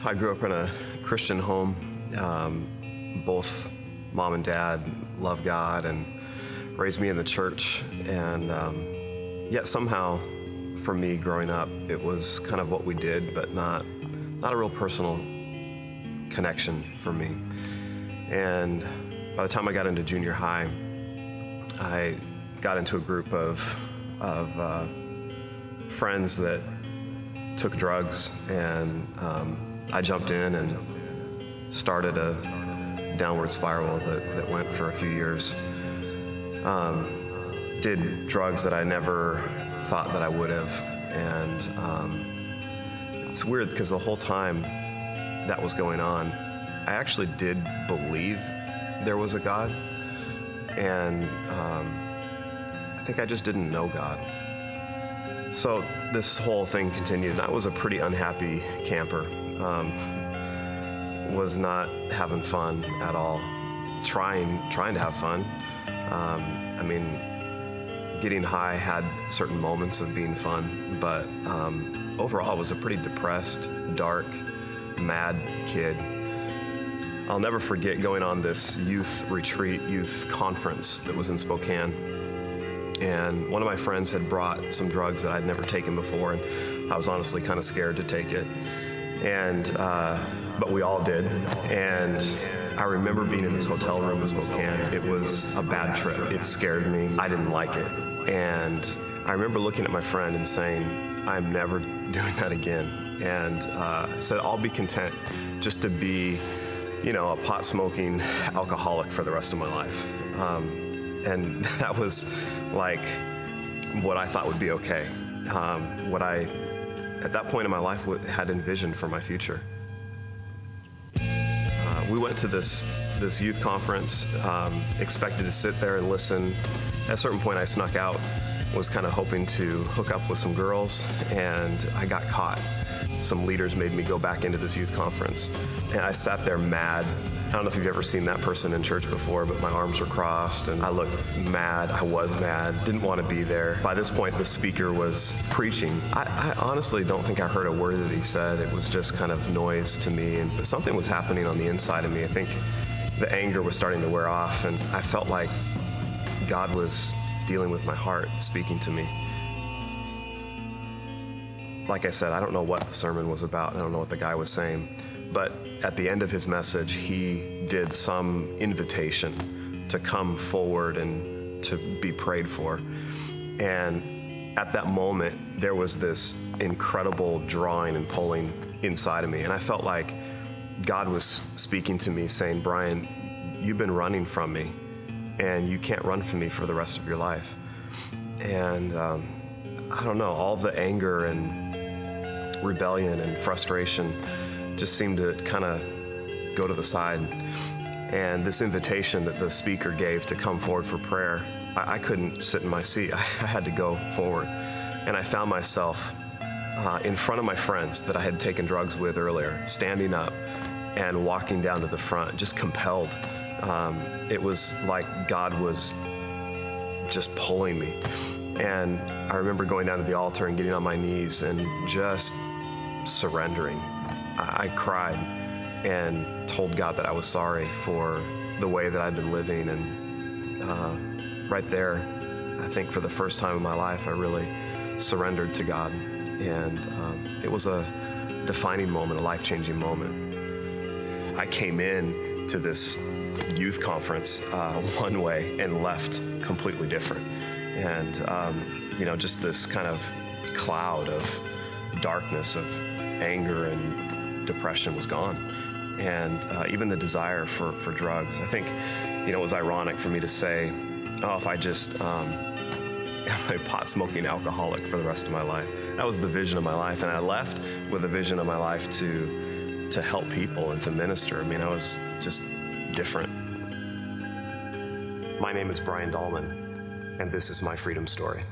I grew up in a Christian home. Both mom and dad love God and raised me in the church. And yet somehow, for me growing up, it was kind of what we did, but not a real personal connection for me. And by the time I got into junior high, I got into a group of friends that took drugs, and I jumped in and started a downward spiral that went for a few years. Did drugs that I never thought that I would have, and it's weird because the whole time that was going on, I actually did believe there was a God, and I think I just didn't know God. So this whole thing continued, and I was a pretty unhappy camper. Was not having fun at all. Trying to have fun. I mean, getting high had certain moments of being fun, but overall I was a pretty depressed, dark, mad kid. I'll never forget going on this youth retreat, youth conference that was in Spokane. And one of my friends had brought some drugs that I'd never taken before, and I was honestly kind of scared to take it. And but we all did. And I remember being in this hotel room in Spokane. It was a bad trip. It scared me. I didn't like it. And I remember looking at my friend and saying, I'm never doing that again. And I said, I'll be content just to be, a pot-smoking alcoholic for the rest of my life. And that was like what I thought would be okay. What I, at that point in my life, had envisioned for my future. We went to this youth conference, expected to sit there and listen. At a certain point I snuck out, was kind of hoping to hook up with some girls, and I got caught. Some leaders made me go back into this youth conference, and I sat there mad. I don't know if you've ever seen that person in church before, but my arms were crossed and I looked mad. I was mad, didn't want to be there. By this point, the speaker was preaching. I honestly don't think I heard a word that he said. It was just kind of noise to me, and something was happening on the inside of me. I think the anger was starting to wear off, and I felt like God was dealing with my heart, speaking to me. Like I said, I don't know what the sermon was about. I don't know what the guy was saying. But at the end of his message, he did some invitation to come forward and to be prayed for. And at that moment, there was this incredible drawing and pulling inside of me. And I felt like God was speaking to me, saying, Brian, you've been running from me, and you can't run from me for the rest of your life. And I don't know, all the anger and rebellion and frustration just seemed to kind of go to the side. And this invitation that the speaker gave to come forward for prayer, I couldn't sit in my seat. I had to go forward. And I found myself in front of my friends that I had taken drugs with earlier, standing up and walking down to the front, just compelled. It was like God was just pulling me. And I remember going down to the altar and getting on my knees and just surrendering. I cried and told God that I was sorry for the way that I'd been living. And right there, I think for the first time in my life, I really surrendered to God. And it was a defining moment, a life-changing moment. I came in to this youth conference one way and left completely different. And, just this kind of cloud of darkness, of anger and depression was gone. And even the desire for drugs. I think, it was ironic for me to say, oh, if I just am a pot-smoking alcoholic for the rest of my life. That was the vision of my life. And I left with a vision of my life to help people and to minister. I mean, I was just different. My name is Brian Dolleman, and this is my freedom story.